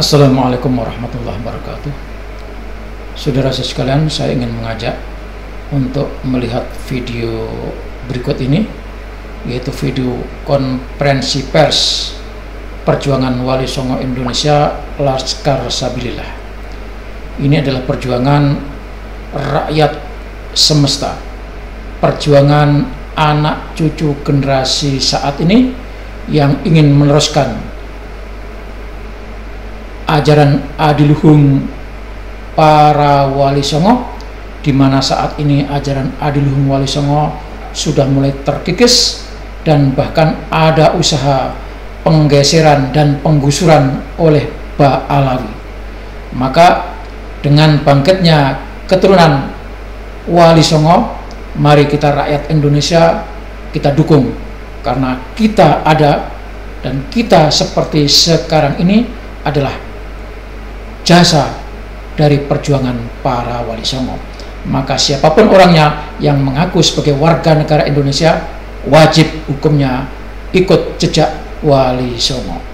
Assalamualaikum warahmatullahi wabarakatuh. Saudara sekalian, saya ingin mengajak untuk melihat video berikut ini, yaitu video konferensi pers Perjuangan Wali Songo Indonesia Laskar Sabilillah. Ini adalah perjuangan rakyat semesta, perjuangan anak cucu generasi saat ini yang ingin meneruskan ajaran adiluhung para wali songo, di mana saat ini ajaran adiluhung wali songo sudah mulai terkikis dan bahkan ada usaha penggeseran dan penggusuran oleh Ba Alawi. Maka dengan bangkitnya keturunan wali songo, mari kita rakyat Indonesia kita dukung, karena kita ada dan kita seperti sekarang ini adalah jasa dari perjuangan para wali songo. Maka siapapun orangnya yang mengaku sebagai warga negara Indonesia, wajib hukumnya ikut jejak wali songo.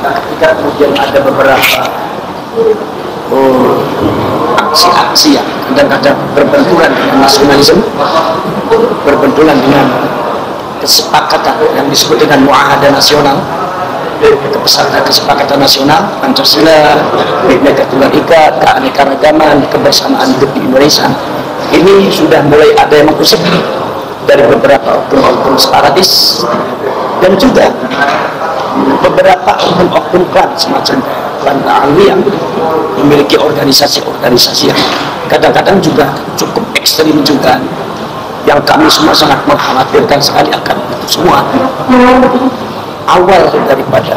Ketika kemudian ada beberapa aksi-aksi yang kadang-kadang berbenturan dengan nasionalisme, berbenturan dengan kesepakatan yang disebut dengan muahadah nasional, kesepakatan nasional, Pancasila, Bhinneka Tunggal Ika, keanekaragaman, kebersamaan hidup di Indonesia. Ini sudah mulai ada yang mengusik dari beberapa oknum-oknum separatis dan juga beberapa oknum-oknum klan semacam klan Alawi yang memiliki organisasi-organisasi yang kadang-kadang juga cukup ekstrim juga, yang kami semua sangat mengkhawatirkan sekali akan itu semua. Awal daripada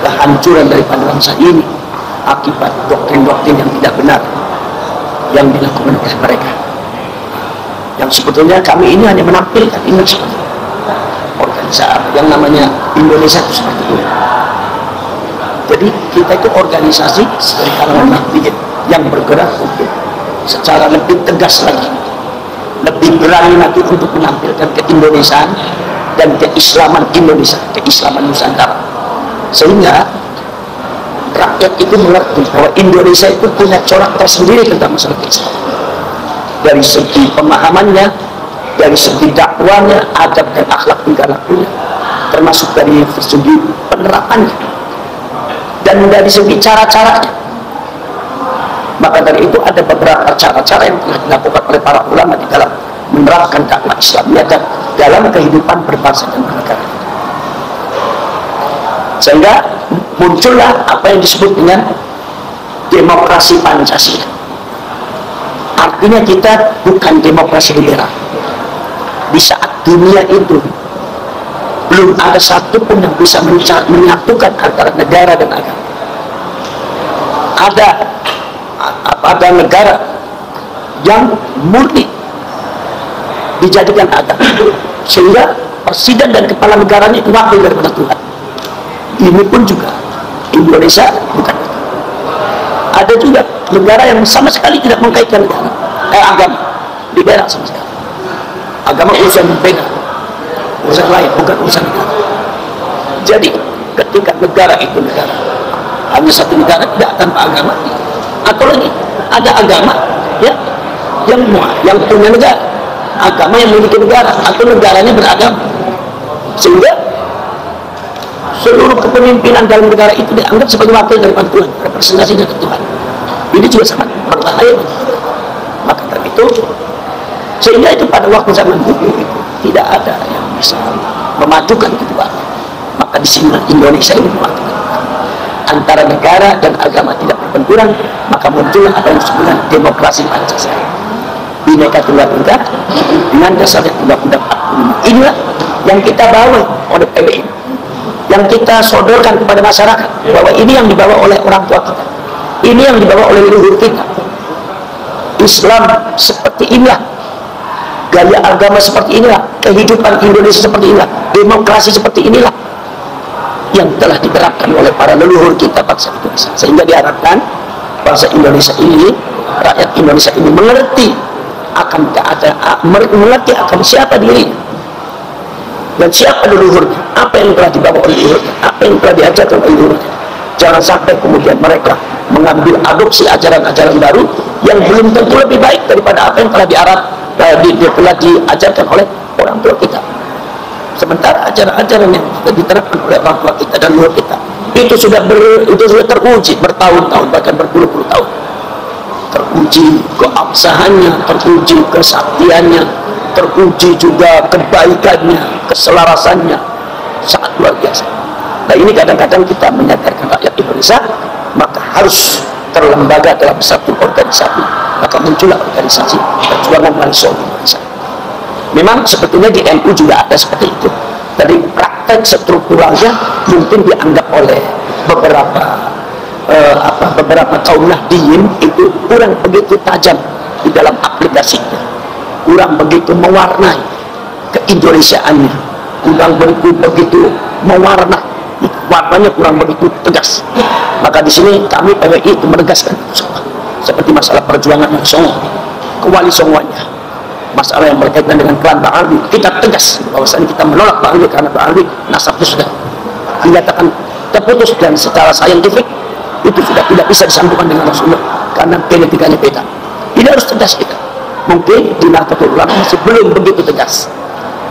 kehancuran daripada bangsa ini akibat doktrin-doktrin yang tidak benar yang dilakukan oleh mereka, yang sebetulnya kami ini hanya menampilkan image organisasi yang namanya Indonesia itu seperti itu. Jadi kita itu organisasi dari kalangan aktivis yang bergerak untuk secara lebih tegas lagi, lebih berani lagi untuk menampilkan keindonesiaan dan keislaman Indonesia, keislaman Nusantara, sehingga rakyat itu mengerti bahwa Indonesia itu punya corak tersendiri tentang masalah Islam, dari segi pemahamannya, dari segi dakwanya, adab dan akhlak tingkah lakunya, termasuk dari segi penerapannya dan dari segi cara-caranya. Maka dari itu ada beberapa cara-cara yang telah dilakukan oleh para ulama di dalam menerapkan dakwah Islamiyah dan dalam kehidupan berbangsa dan bernegara, sehingga muncullah apa yang disebut dengan demokrasi Pancasila. Artinya kita bukan demokrasi liberal. Di saat dunia itu belum ada satupun yang bisa menyatukan antara negara dan agama. Ada negara yang murni dijadikan agama, sehingga presiden dan kepala negaranya itu wakil daripada Tuhan. Ini pun juga Indonesia bukan. Ada juga negara yang sama sekali tidak mengkaitkan agama, liberal sama sekali. Agama urusan berbeda, urusan lain, bukan urusan negara. Jadi ketika negara itu negara, hanya satu negara tidak tanpa agama, atau lagi ada agama ya yang punya negara, agama yang memiliki negara, atau negaranya beragama, sehingga seluruh kepemimpinan dalam negara itu dianggap sebagai wakil daripada Tuhan, representasinya ke Tuhan. Ini juga sangat berbahaya. Maka dari itu, sehingga itu pada waktu zaman dulu itu tidak ada yang bisa memajukan keduanya. Maka di sini Indonesia ini memajukan antara negara dan agama tidak berbenturan, maka muncullah apa yang disebut demokrasi Pancasila, Bhinneka Tunggal Ika dengan dasarnya Undang-Undang 45. Inilah yang kita bawa oleh PBI, yang kita sodorkan kepada masyarakat, bahwa ini yang dibawa oleh orang tua kita, ini yang dibawa oleh leluhur kita, Islam seperti inilah, gaya agama seperti inilah, kehidupan Indonesia seperti inilah, demokrasi seperti inilah yang telah diterapkan oleh para leluhur kita bangsa Indonesia. Sehingga diharapkan bangsa Indonesia ini, rakyat Indonesia ini mengerti akan keadaan, mengerti akan siapa dirinya dan siapa leluhurnya, apa yang telah dibawa oleh leluhurnya, apa yang telah diajarkan oleh leluhurnya. Jangan sampai kemudian mereka mengambil adopsi ajaran-ajaran baru yang belum tentu lebih baik daripada apa yang telah telah diajarkan oleh orang tua kita. Sementara ajaran-ajaran yang diterapkan oleh orang tua kita dan leluhur kita itu sudah teruji bertahun-tahun, bahkan berpuluh-puluh tahun. Teruji keabsahannya, teruji kesaktiannya, teruji juga kebaikannya, keselarasannya, sangat luar biasa. Nah, ini kadang-kadang kita menyadarkan rakyat Indonesia, maka harus terlembaga dalam satu organisasi, maka muncullah organisasi Perjuangan Wali Songo Indonesia. Memang sebetulnya di NU juga ada seperti itu. Dari praktek strukturalnya mungkin dianggap oleh beberapa kaum Nahdliyin itu kurang begitu tajam di dalam aplikasinya, kurang begitu mewarnai keindonesiaannya, kurang begitu mewarnai, warnanya kurang begitu tegas. Maka di sini kami PWI itu menegaskan seperti masalah perjuangan Wali Songo, kewali songoannya, masalah yang berkaitan dengan klan Bang Alwi, kita tegas bahwasanya kita menolak Bang Alwi karena Bang Alwi nasabnya sudah dinyatakan terputus dan secara saintifik itu sudah tidak bisa disambungkan dengan Rasulullah karena genetikanya beda. Ini harus tegas kita. Mungkin di Nahdlatul Ulama masih belum begitu tegas.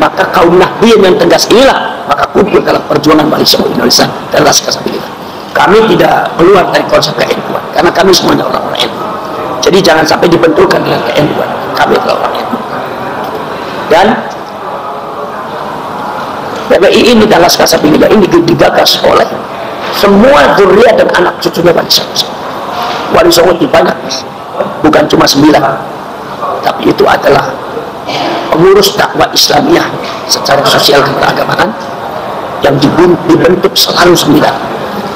Maka kaum Nahdliyin yang tegas inilah maka kumpul dalam perjuangan Wali Songo Indonesia dan Laskar Sabilillah. Kami tidak keluar dari konsep ke-NU karena kami semuanya orang-orang NU. Jadi jangan sampai dibenturkan dengan ke-NU. Kami adalah orang NU. Dan PWI ini dan Laskar Sabilillah ini digagas oleh semua zuriat dan anak cucunya Wali Songo. Wali Songo itu banyak, bukan cuma 9, tapi itu adalah pengurus dakwah Islamiyah secara sosial dan keagamaan yang dibentuk selalu 9.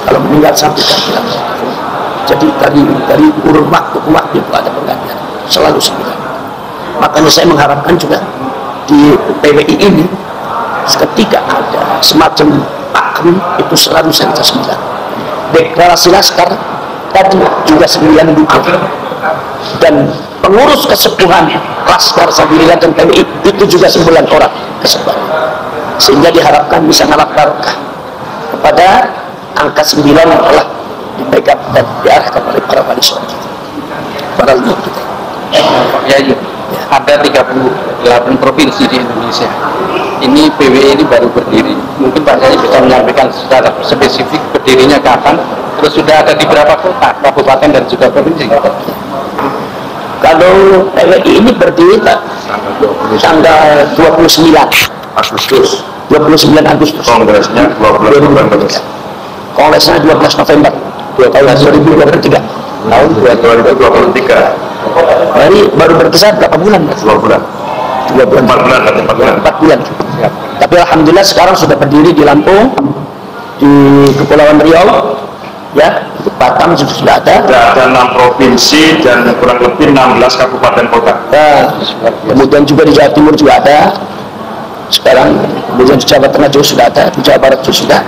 Kalau meninggal satu kan bilang. Jadi dari kurun waktu ke waktu itu ada penggantian, selalu 9. Makanya saya mengharapkan juga di PWI ini ketika ada semacam pakem itu selalu saja 9. Deklarasi Laskar tadi juga 9 dukung, dan pengurus kesepuhan Laskar Sabilillah dan PWI itu juga 9 orang kesepuhan, sehingga diharapkan bisa ngalap barokah kepada angka 9 yang telah dipegang dan diarahkan oleh para wali songo kita, para leluhur kita. Ya, ada 38 provinsi di Indonesia. Ini PWI ini baru berdiri. Mungkin Pak Yai bisa menyampaikan secara spesifik berdirinya kapan, terus sudah ada di berapa kota, kabupaten dan juga provinsi. Kalau PWI ini berdiri tanggal 29 Agustus. 29 Agustus. Kongresnya 12 November. Kongresnya 12 November tahun 2023. Tahun 2023. Jadi baru berkisar berapa bulan? 2 bulan. 2 bulan. 4 bulan. Tapi alhamdulillah sekarang sudah berdiri di Lampung, di Kepulauan Riau, ya, di Batam sudah ada. Ada 6 provinsi dan kurang lebih 16 kabupaten kota. Nah, kemudian juga di Jawa Timur juga ada. Sekarang kemudian di Jawa Tengah juga sudah ada, di Jawa Barat juga sudah.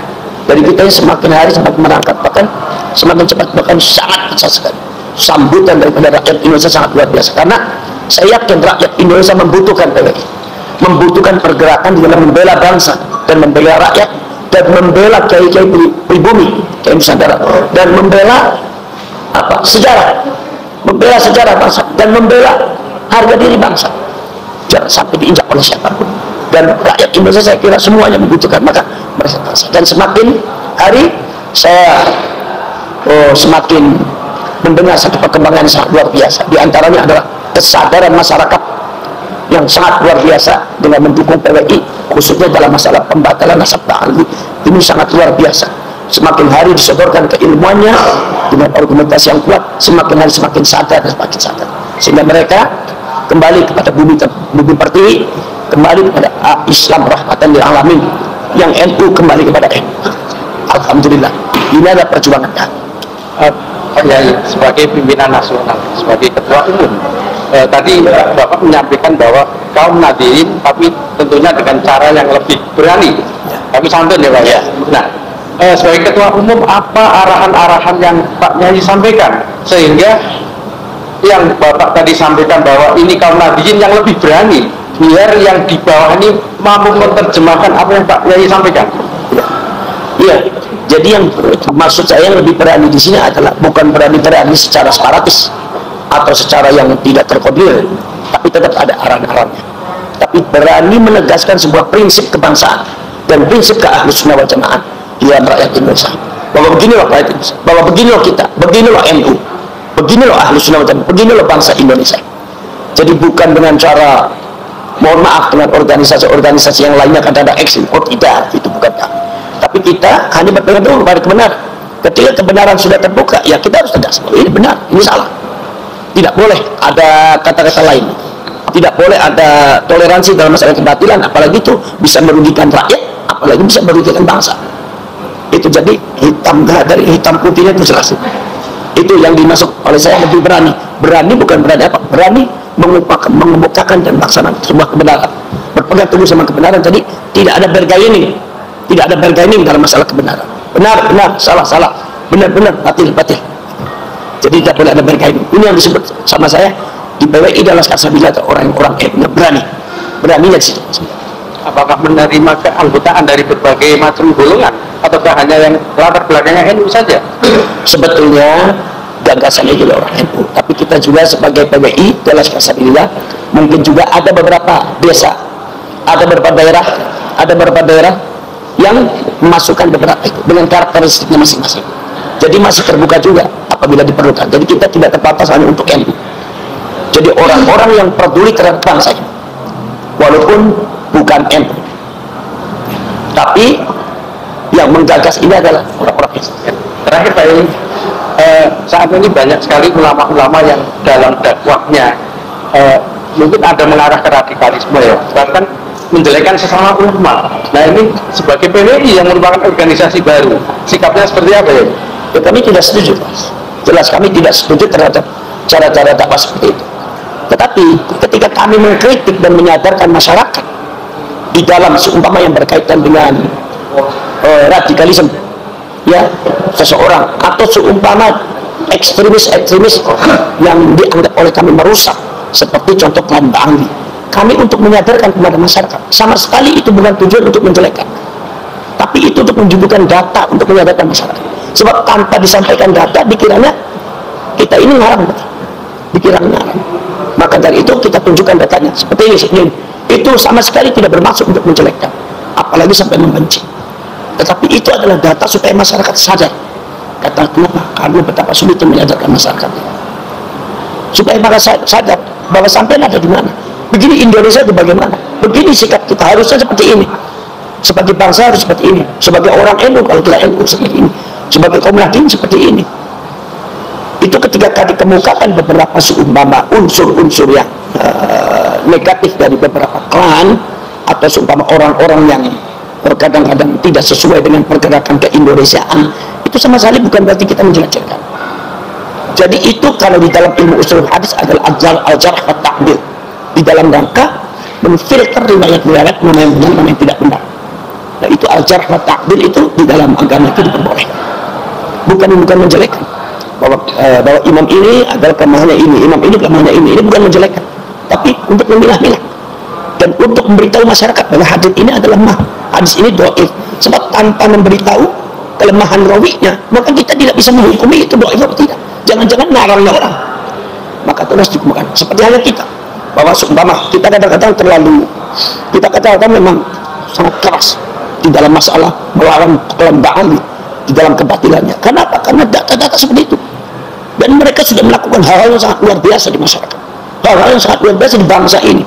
Dari kita semakin hari semakin merangkak, bahkan semakin cepat, bahkan sangat besar sekali. Sambutan daripada rakyat Indonesia sangat luar biasa, karena saya yakin rakyat Indonesia membutuhkan PWI, membutuhkan pergerakan di dalam membela bangsa dan membela rakyat dan membela kiai-kiai pribumi, kiai Nusantara, dan membela sejarah, membela sejarah bangsa dan membela harga diri bangsa, jangan sampai diinjak oleh siapapun. Dan rakyat Indonesia saya kira semuanya membutuhkan, maka mereka bangsa. Dan semakin hari saya semakin mendengar satu perkembangan yang sangat luar biasa. Di antaranya adalah kesadaran masyarakat yang sangat luar biasa dengan mendukung PWI, khususnya dalam masalah pembatalan nasab Bang Alwi. Ini sangat luar biasa. Semakin hari disodorkan keilmuannya dengan argumentasi yang kuat, semakin hari semakin sadar dan semakin sadar, sehingga mereka kembali kepada bumi pertiwi, kembali kepada Islam rahmatan lil alamin, yang NU kembali kepada NU. Alhamdulillah, ini adalah perjuangan kami. Pak Yai, sebagai pimpinan nasional, sebagai ketua umum tadi Bapak menyampaikan bahwa kaum Nahdliyin, tapi tentunya dengan cara yang lebih berani. Kami santun ya Pak ya. Nah, sebagai Ketua Umum, apa arahan-arahan yang Pak Nyai sampaikan sehingga yang Bapak tadi sampaikan bahwa ini kaum Nahdliyin yang lebih berani, biar yang di bawah ini mampu menerjemahkan apa yang Pak Nyai sampaikan? Iya, jadi yang maksud saya yang lebih berani di sini adalah bukan berani secara separatis atau secara yang tidak terkoordinir, tapi tetap ada arahan-arahannya. Tapi berani menegaskan sebuah prinsip kebangsaan dan prinsip keahlussunnah wal jamaah di dalam rakyat Indonesia. Bahwa beginilah rakyat Indonesia, bahwa beginilah kita, beginilah NU, beginilah ahlussunnah wal jamaah, beginilah bangsa Indonesia. Jadi bukan dengan cara, mohon maaf, dengan organisasi-organisasi yang lainnya kan ada ekstrim. Oh tidak, itu bukan kami. Tapi kita hanya berpegang teguh pada kebenaran. Ketika kebenaran sudah terbuka, ya kita harus tegas. Ini benar, ini salah. Tidak boleh ada kata-kata lain. Tidak boleh ada toleransi dalam masalah kebatilan, apalagi itu bisa merugikan rakyat, apalagi bisa merugikan bangsa. Itu jadi hitam dari hitam putihnya itu jelas. Itu yang dimasuk oleh saya lebih berani. Berani bukan berani apa? Berani mengemukakan dan melaksanakan sebuah kebenaran. Berpegang teguh sama kebenaran. Jadi tidak ada bergaining. Tidak ada bargaining dalam masalah kebenaran. Benar, salah, benar, batil. Jadi tidak boleh ada bargaining. Ini yang disebut sama saya di PWI adalah kasabila orang-orang yang beraninya di situ. Apakah menerima keanggotaan dari berbagai macam golongan ataukah hanya yang latar belakangnya NU saja? Sebetulnya gagasannya juga orang NU, tapi kita juga sebagai PWI adalah kasabila mungkin juga ada beberapa desa, ada beberapa daerah yang memasukkan beberapa itu dengan karakteristiknya masing-masing. Jadi masih terbuka juga apabila diperlukan. Jadi kita tidak terbatas hanya untuk NU. Jadi orang-orang yang peduli terhadap bangsa, walaupun bukan NU, tapi yang menggagas ini adalah orang-orang yang terakhir Pak Yai, saat ini banyak sekali ulama-ulama yang dalam dakwahnya mungkin ada mengarah ke radikalisme ya, bahkan menjelekkan sesama ulama. Nah ini sebagai PWI yang merupakan organisasi baru, sikapnya seperti apa ya? Ya kami tidak setuju, jelas kami tidak setuju terhadap cara-cara dakwah seperti itu. Tetapi ketika kami mengkritik dan menyadarkan masyarakat di dalam seumpama yang berkaitan dengan radikalisme, ya seseorang atau seumpama ekstremis yang dianggap oleh kami merusak, seperti contoh klan Bangli, kami untuk menyadarkan kepada masyarakat, sama sekali itu bukan tujuan untuk menjelekkan, tapi itu untuk menunjukkan data untuk menyadarkan masyarakat. Sebab tanpa disampaikan data, dikiranya kita ini ngarang, dikira ngarang. Maka dari itu kita tunjukkan datanya seperti ini. Itu sama sekali tidak bermaksud untuk menjelekkan, apalagi sampai membenci. Tetapi itu adalah data supaya masyarakat sadar. Kata kenapa? Karena betapa sulitnya menyadarkan masyarakat, supaya mereka sadar bahwa sampai ada di mana. Begini Indonesia itu bagaimana? Begini sikap kita, harusnya seperti ini. Sebagai bangsa harus seperti ini. Sebagai orang NU, kalau kita NU seperti ini. Sebagai kaum Nahdliyin seperti ini. Itu ketika dikemukakan beberapa seumpama unsur-unsur yang negatif dari beberapa klan atau seumpama orang-orang yang kadang-kadang tidak sesuai dengan pergerakan keindonesiaan, itu sama sekali bukan berarti kita menjelekkan. Jadi itu kalau di dalam ilmu usul hadis adalah al-jarh wa ta'dil, di dalam rangka memfilter riwayat-riwayat mana yang benar, mana yang tidak benar. Nah itu al-jarh wa ta'dil itu di dalam agama itu diperbolehkan. Bukan menjelekkan. Bahwa imam ini adalah kelemahannya ini, imam ini kelemahannya ini bukan menjelekkan, tapi untuk memilah-milah dan untuk memberitahu masyarakat bahwa hadis ini adalah lemah, hadis ini dhaif. Sebab tanpa memberitahu kelemahan rawinya, maka kita tidak bisa menghukumi itu dhaif atau tidak. Jangan-jangan ngarangnya orang, maka terus dikemukakan. Seperti halnya kita, bahwa seumpama kita kadang-kadang kita kadang-kadang memang sangat keras di dalam masalah melawan kelembagaan di dalam kebatilannya. Kenapa? Karena data-data seperti itu. Dan mereka sudah melakukan hal-hal yang sangat luar biasa di masyarakat. Hal-hal yang sangat luar biasa di bangsa ini.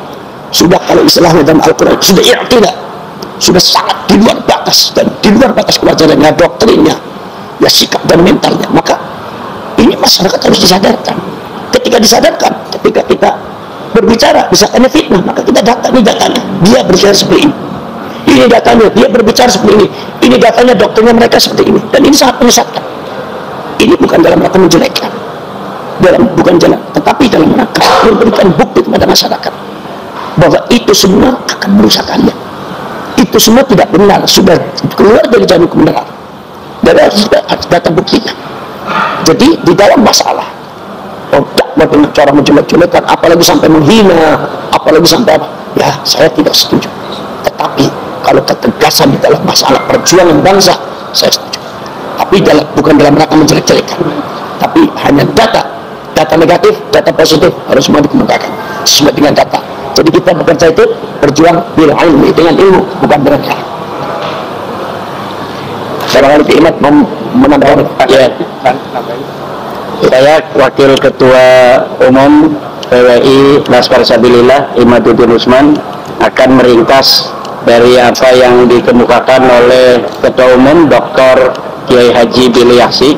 Sudah kalau istilahnya dalam Al-Quran, sudah tidak. Sudah sangat di luar batas. Dan di luar batas kewajarannya, doktrinnya, ya sikap dan mentalnya. Maka ini masyarakat harus disadarkan. Ketika disadarkan, ketika kita berbicara, misalkan fitnah, maka kita data, ini datanya. Dia berbicara seperti ini. Ini datanya, dia berbicara seperti ini. Ini datanya, dokternya mereka seperti ini. Dan ini sangat menyesatkan. Ini bukan dalam rangka menjelekkan, bukan jalan, tetapi dalam rangka memberikan memberikan bukti kepada masyarakat bahwa itu semua akan merusakkannya. Itu semua tidak benar, sudah keluar dari jalur kebenaran. Dan harus datang buktinya. Jadi di dalam masalah dakwah dengan cara menjelek-jelekan, apalagi sampai menghina, apalagi sampai apa, ya saya tidak setuju. Tetapi kalau ketegasan di dalam masalah perjuangan bangsa, saya setuju. Tapi bukan dalam rangka menjelek-jelekan, tapi hanya data negatif, data positif harus semua dikemukakan sesuai dengan data. Jadi kita bekerja itu berjuang bil ilmi, dengan ilmu, bukan dengan cara. Barangkali Imat mau menambahkan. Ya, saya Wakil Ketua Umum PWI Laskar Sabilillah Imaduddin Usman akan meringkas dari apa yang dikemukakan oleh Ketua Umum Dr. Kiai Haji Billy Yahsi,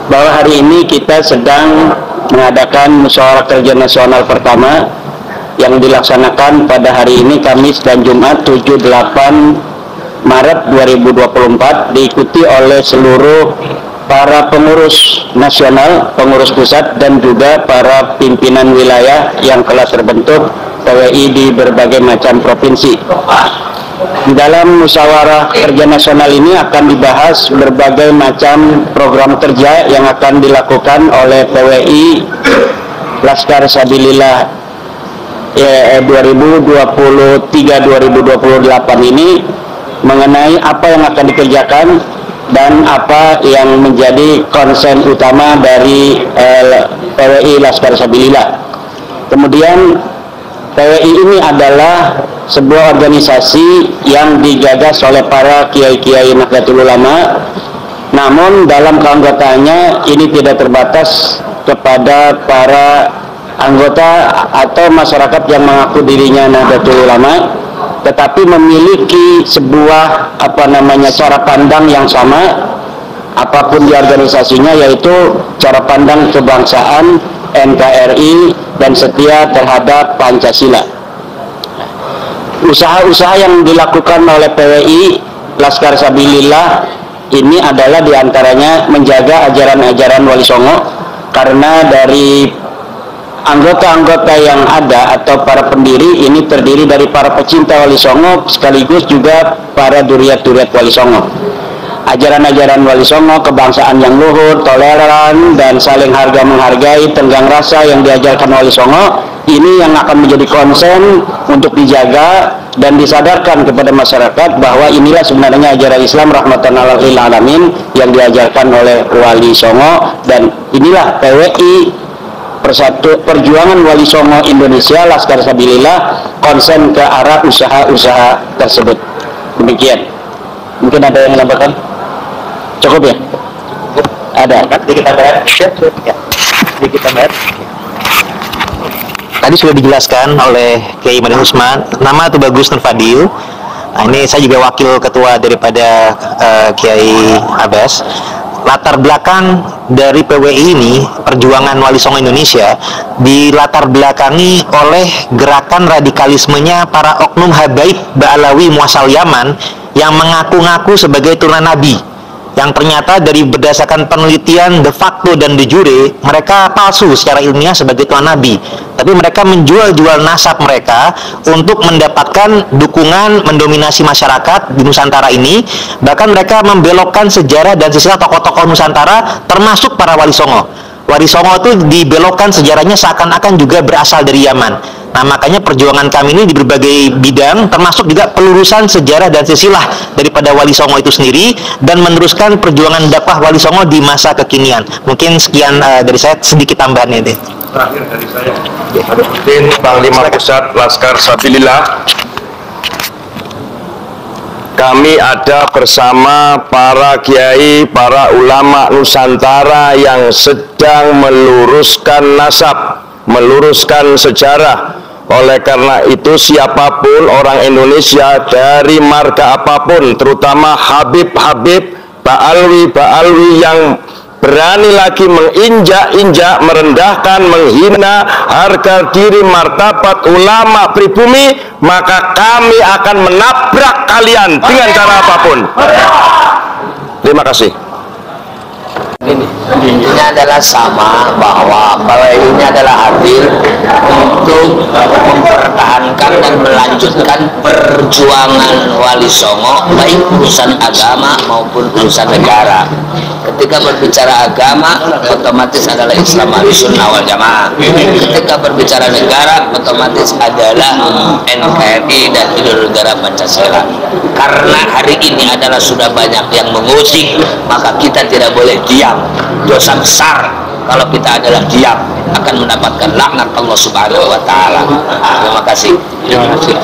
bahwa hari ini kita sedang mengadakan musyawarah kerja nasional pertama yang dilaksanakan pada hari ini Kamis dan Jumat 7-8 Maret 2024, diikuti oleh seluruh para pengurus nasional, pengurus pusat, dan juga para pimpinan wilayah yang telah terbentuk PWI di berbagai macam provinsi. Di dalam musyawarah kerja nasional ini akan dibahas berbagai macam program kerja yang akan dilakukan oleh PWI Laskar Sabilillah 2023-2028 ini, mengenai apa yang akan dikerjakan dan apa yang menjadi konsen utama dari PWI Laskar Sabilillah. Kemudian PWI ini adalah sebuah organisasi yang digagas oleh para kiai-kiai Nahdlatul Ulama, namun dalam keanggotaannya ini tidak terbatas kepada para anggota atau masyarakat yang mengaku dirinya Nahdlatul Ulama, tetapi memiliki sebuah cara pandang yang sama apapun di organisasinya, yaitu cara pandang kebangsaan, NKRI, dan setia terhadap Pancasila. Usaha-usaha yang dilakukan oleh PWI Laskar Sabilillah ini adalah diantaranya menjaga ajaran-ajaran Wali Songo, karena dari anggota-anggota yang ada atau para pendiri ini terdiri dari para pecinta Wali Songo sekaligus juga para duriat-duriat Wali Songo. Ajaran-ajaran Wali Songo, kebangsaan yang luhur, toleran, dan saling harga menghargai, tenggang rasa yang diajarkan Wali Songo, ini yang akan menjadi konsen untuk dijaga dan disadarkan kepada masyarakat bahwa inilah sebenarnya ajaran Islam rahmatan lil alamin yang diajarkan oleh Wali Songo, dan inilah PWI Perjuangan Wali Songo Indonesia Laskar Sabilillah konsen ke arah usaha-usaha tersebut. Demikian. Mungkin ada yang menambahkan? Cukup ya? Ada. Sedikit tambahan. Sedikit tambahan. Tadi sudah dijelaskan oleh Kiai Imaduddin Usman, nama itu Bagus Nur Fadil. Nah, ini saya juga wakil ketua daripada Kiai Abbas. Latar belakang dari PWI ini, Perjuangan Wali Songo Indonesia, dilatar belakangi oleh gerakan radikalismenya para oknum habaib Ba'alawi muasal Yaman yang mengaku-ngaku sebagai turunan Nabi, yang ternyata dari berdasarkan penelitian de facto dan de jure mereka palsu secara ilmiah sebagai turunan Nabi, tapi mereka menjual-jual nasab mereka untuk mendapatkan dukungan mendominasi masyarakat di Nusantara ini. Bahkan mereka membelokkan sejarah dan sejarah tokoh-tokoh Nusantara termasuk para Wali Songo. Wali Songo itu dibelokkan sejarahnya seakan-akan juga berasal dari Yaman. Nah, makanya perjuangan kami ini di berbagai bidang, termasuk juga pelurusan sejarah dan silsilah daripada Wali Songo itu sendiri, dan meneruskan perjuangan dakwah Wali Songo di masa kekinian. Mungkin sekian dari saya, sedikit tambahannya deh. Terakhir dari saya, Haruddin Panglima Pusat Laskar Sabilillah. Kami ada bersama para kiai, para ulama Nusantara yang sedang meluruskan nasab, meluruskan sejarah. Oleh karena itu, siapapun orang Indonesia dari marga apapun, terutama Habib-Habib, Ba'alwi yang berani lagi menginjak-injak, merendahkan, menghina harga diri, martabat ulama pribumi, maka kami akan menabrak kalian dengan cara apapun. Terima kasih. Ini adalah sama, bahwa ini adalah adil untuk untuk mempertahankan dan melanjutkan perjuangan Wali Songo, baik urusan agama maupun urusan negara. Ketika berbicara agama, otomatis adalah Islam Ahlussunnah wal Jamaah. Ketika berbicara negara, otomatis adalah NKRI dan Ideologi Negara Pancasila. Karena hari ini adalah sudah banyak yang mengusik, maka kita tidak boleh diam. Dosa besar kalau kita adalah diam, akan mendapatkan laknat Allah Subhanahu wa taala. Terima kasih.